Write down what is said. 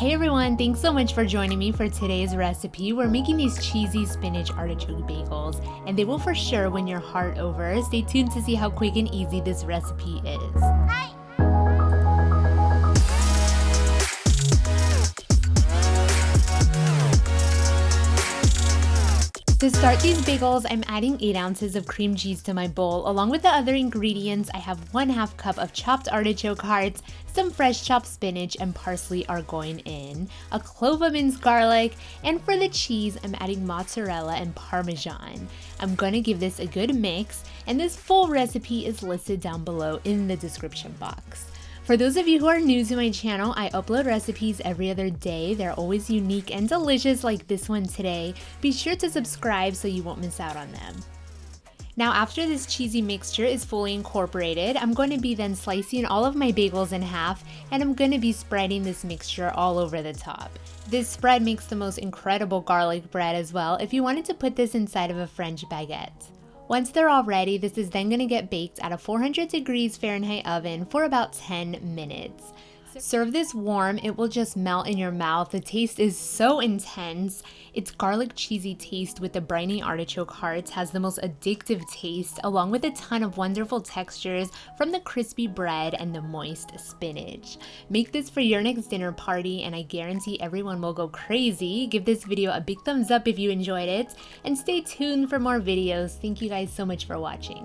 Hey everyone, thanks so much for joining me for today's recipe. We're making these cheesy spinach artichoke bagels, and they will for sure win your heart over. Stay tuned to see how quick and easy this recipe is. Hi. To start these bagels, I'm adding 8 ounces of cream cheese to my bowl. Along with the other ingredients, I have 1/2 cup of chopped artichoke hearts, some fresh chopped spinach and parsley are going in, a clove of minced garlic, and for the cheese, I'm adding mozzarella and Parmesan. I'm going to give this a good mix, and this full recipe is listed down below in the description box. For those of you who are new to my channel, I upload recipes every other day. They're always unique and delicious like this one today. Be sure to subscribe so you won't miss out on them. Now after this cheesy mixture is fully incorporated, I'm going to be then slicing all of my bagels in half, and I'm going to be spreading this mixture all over the top. This spread makes the most incredible garlic bread as well if you wanted to put this inside of a French baguette. Once they're all ready, this is then going to get baked at a 400 degrees Fahrenheit oven for about 10 minutes. Serve this warm, it will just melt in your mouth. The taste is so intense. Its garlic cheesy taste with the briny artichoke hearts has the most addictive taste, along with a ton of wonderful textures from the crispy bread and the moist spinach. Make this for your next dinner party and I guarantee everyone will go crazy. Give this video a big thumbs up if you enjoyed it, and stay tuned for more videos. Thank you guys so much for watching.